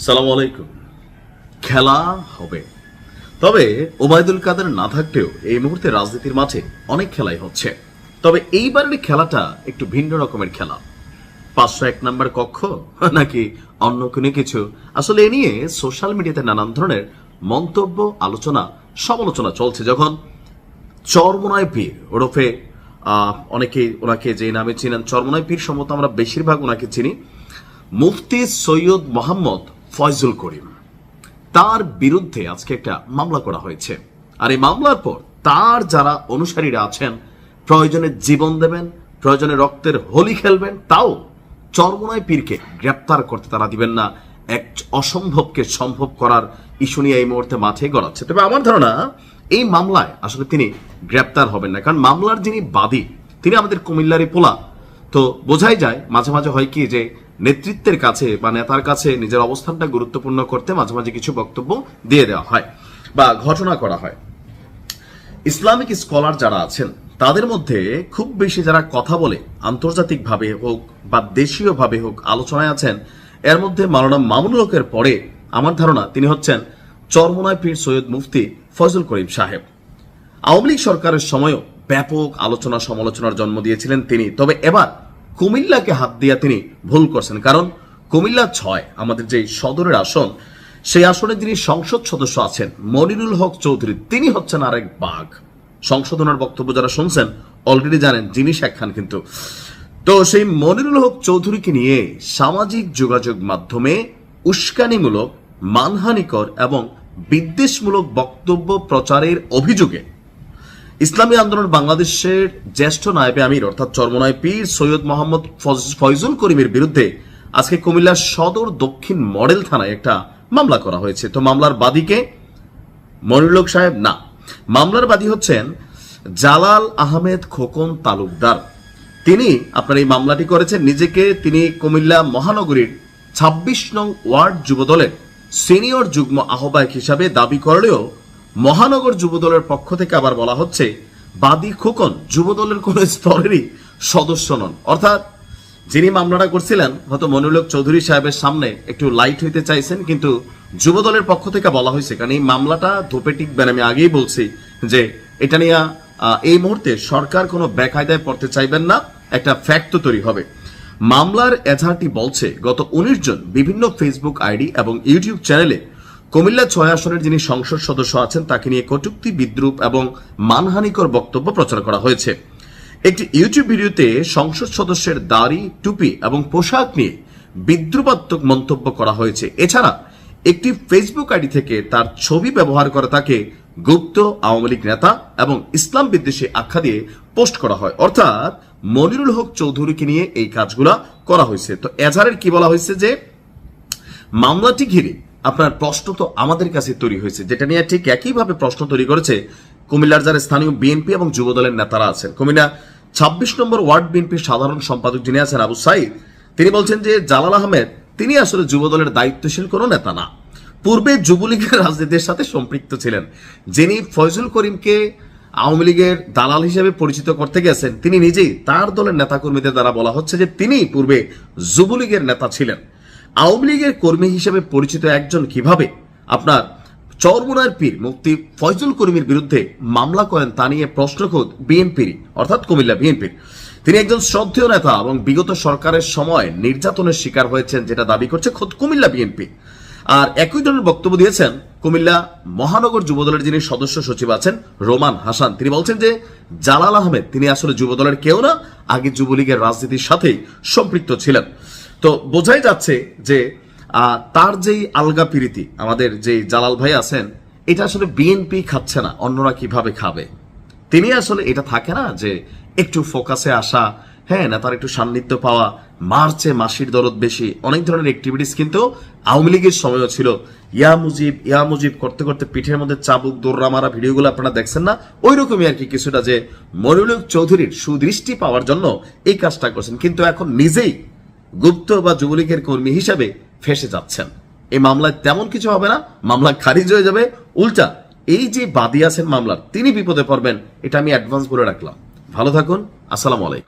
সালাম আলাইকুম। খেলা হবে, তবে ওবায়দুল কাদের না থাকলেও এই মুহূর্তে রাজনীতির মাঠে অনেক খেলাই হচ্ছে। তবে এইবারের খেলাটা একটু ভিন্ন রকমের খেলা। 501 নম্বর কক্ষ নাকি অন্য কোনো কিছু, আসলে এ নিয়ে সোশ্যাল মিডিয়াতে নানান ধরনের মন্তব্য, আলোচনা, সমালোচনা চলছে। যখন চরমোনাই পীর ওরফে অনেকেই ওনাকে যে নামে চিনেন, চরমোনাই পীর সম্ভবত আমরা বেশিরভাগ ওনাকে চিনি, মুফতি সৈয়দ মোহাম্মদ ফয়জুল করিম, তার বিরুদ্ধে আজকে একটা মামলা করা হয়েছে। আর এই মামলার পর তার যারা অনুসারীরা আছেন প্রয়োজনে জীবন দেবেন, প্রয়োজনে রক্তের হোলি খেলবেন, তাও চরমোনাই পীরকে গ্রেপ্তার করতে তারা দিবেন না। এক অসম্ভবকে সম্ভব করার ইস্যু নিয়ে এই মুহূর্তে মাঠে গড়াচ্ছে। তবে আমার ধারণা এই মামলায় আসলে তিনি গ্রেপ্তার হবেন না, কারণ মামলার যিনি বাদী তিনি আমাদের কুমিল্লারই পোলা। তো বোঝাই যায় মাঝে মাঝে হয় কি যে নেতৃত্বের কাছে বা নেতার কাছে নিজের অবস্থানটা গুরুত্বপূর্ণ করতে মাঝে মাঝে কিছু বক্তব্য দিয়ে দেওয়া হয় বা ঘটনা করা হয়। ইসলামিক স্কলার যারা আছেন তাদের মধ্যে খুব বেশি যারা কথা বলে আন্তর্জাতিকভাবে হোক বা দেশীয়ভাবে হোক আলোচনায় আছেন, এর মধ্যে মাওলানা মামুনুল হকের পরে আমার ধারণা তিনি হচ্ছেন চরমোনাই পীর সৈয়দ মুফতি ফয়জুল করিম সাহেব। আওয়ামী লীগ সরকারের সময়ও ব্যাপক আলোচনা সমালোচনার জন্ম দিয়েছিলেন তিনি। তবে এবার কুমিল্লাকে হাত দিয়ে তিনি ভুল করছেন, কারণ কুমিল্লা 6 আমাদের যে সদরের আসন, সেই আসনে যিনি সংসদ সদস্য আছেন মনিরুল হক চৌধুরী, তিনি হচ্ছেন আরেক বাঘ। সংশোধনের বক্তব্য যারা শুনছেন অলরেডি জানেন জিনিস একখান। কিন্তু তো সেই মনিরুল হক চৌধুরীকে নিয়ে সামাজিক যোগাযোগ মাধ্যমে উস্কানিমূলক, মানহানিকর এবং বিদ্বেষমূলক বক্তব্য প্রচারের অভিযোগে ইসলামী আন্দোলন বাংলাদেশের জ্যেষ্ঠ নায়েবে আমির অর্থাৎ চরমোনাই পীর সৈয়দ মোহাম্মদ ফয়জুল করিমের বিরুদ্ধে আজকে কুমিল্লা সদর দক্ষিণ মডেল থানায় একটা মামলা করা হয়েছে। তো মামলার বাদীকে মনিরুল হক সাহেব না, মামলার বাদী হচ্ছেন জালাল আহমেদ খোকন তালুকদার। তিনি আপনার এই মামলাটি করেছেন। নিজেকে তিনি কুমিল্লা মহানগরীর 26 নং ওয়ার্ড যুবদলের সিনিয়র যুগ্ম আহ্বায়ক হিসাবে দাবি করলেও মহানগর যুবদলের পক্ষ থেকে আবার বলা হচ্ছে বাদী খোকন যুবদলের কোন স্তরেরই সদস্য নন। অর্থাৎ যিনি মামলাটা করছিলেন হয়তো মনিরুল হক চৌধুরী সাহেবের সামনে একটু লাইট হইতে চাইছেন, কিন্তু যুবদলের পক্ষ থেকে বলা হয়েছে, কারণ এই মামলাটা ধোপে টিকবেন। আমি আগেই বলছি যে এটা নিয়ে এই মুহূর্তে সরকার কোনো বেকায়দায় পড়তে চাইবেন না, একটা ফ্যাক্ট তো তৈরি হবে। মামলার এজাহারটি বলছে গত 19 জন বিভিন্ন ফেসবুক আইডি এবং ইউটিউব চ্যানেলে কুমিল্লা 6 আসনের যিনি সংসদ সদস্য আছেন তাকে নিয়ে কটূক্তি, বিদ্রূপ এবং মানহানিকর বক্তব্য প্রচার করা হয়েছে। একটি ইউটিউব ভিডিওতে সংসদ সদস্যের দাড়ি, টুপি এবং পোশাক নিয়ে বিদ্রুপাত্মক মন্তব্য করা হয়েছে। এছাড়া একটি ফেসবুক আইডি থেকে তার ছবি ব্যবহার করে তাকে গুপ্ত আওয়ামী লীগ নেতা এবং ইসলাম বিদ্বেষী আখ্যা দিয়ে পোস্ট করা হয়। অর্থাৎ মনিরুল হক চৌধুরীকে নিয়ে এই কাজগুলা করা হয়েছে। তো এজাহারের কি বলা হয়েছে যে মামলাটি ঘিরে আপনার প্রশ্ন তো আমাদের কাছে তৈরি হয়েছে, যেটা নিয়ে ঠিক একইভাবে প্রশ্ন তৈরি করেছে কুমিল্লার যারা স্থানীয় বিএনপি এবং যুবদলের নেতারা আছেন। কুমিল্লা 26 নম্বর ওয়ার্ড বিএনপির সাধারণ সম্পাদক যিনি আছেন আবু সাইদ, তিনি বলছেন যে জালাল আহমেদ তিনি আসলে যুবদলের দায়িত্বশীল কোনো নেতা না, পূর্বে যুবলীগের রাজনীতির সাথে সম্পৃক্ত ছিলেন। যিনি ফয়জুল করিমকে আওয়ামী লীগের দালাল হিসেবে পরিচিত করতে গেছেন, তিনি নিজেই তার দলের নেতাকর্মীদের দ্বারা বলা হচ্ছে যে তিনি পূর্বে যুবলীগের নেতা ছিলেন। আওয়ামী লীগের কর্মী হিসেবে পরিচিত একজন কিভাবে আপনার চরমোনাই পীর মুফতি ফয়জুল করিমের বিরুদ্ধে মামলা করেন তা নিয়ে প্রশ্ন খোদ বিএনপির অর্থাৎ কুমিল্লা বিএনপির। তিনি একজন শ্রদ্ধেয় নেতা এবং বিগত সরকারের সময় নির্যাতনের শিকার হয়েছেন, যেটা দাবি করছে খোদ কুমিল্লা বিএনপি। আর একই ধরনের বক্তব্য দিয়েছেন কুমিল্লা মহানগর যুবদলের যিনি সদস্য সচিব আছেন রোমান হাসান। তিনি বলছেন যে জালাল আহমেদ তিনি আসলে যুবদলের কেউ না, আগে যুবলীগের রাজনীতির সাথেই সম্পৃক্ত ছিলেন। তো বোঝাই যাচ্ছে যে তার যেই আলগা প্রীতি আমাদের যে জালাল ভাই আছেন, এটা আসলে বিএনপি খাচ্ছে না, অন্যরা কিভাবে খাবে। তিনি আসলে এটা থাকে না যে একটু ফোকাসে আসা, হ্যাঁ না, তার একটু সান্নিধ্য পাওয়া, মার্চে মাসির দরদ বেশি, অনেক ধরনের অ্যাক্টিভিটিস কিন্তু আওয়ামী লীগের সময়ও ছিল। ইয়া মুজিব করতে করতে পিঠের মধ্যে চাবুক দৌড়া মারা ভিডিওগুলো আপনারা দেখছেন না, ওই রকমই আর কি কিছুটা, যে মনিরুল হক চৌধুরীর সুদৃষ্টি পাওয়ার জন্য এই কাজটা করছেন, কিন্তু এখন নিজেই গুপ্ত বা যুবলীগের কর্মী হিসাবে ফেসে যাচ্ছেন। এই মামলায় তেমন কিছু হবে না, মামলা খারিজ হয়ে যাবে। উল্টা এই যে বাদী আছেন মামলার, তিনি বিপদে পড়বেন, এটা আমি অ্যাডভান্স বলে রাখলাম। ভালো থাকুন, আসসালামু আলাইকুম।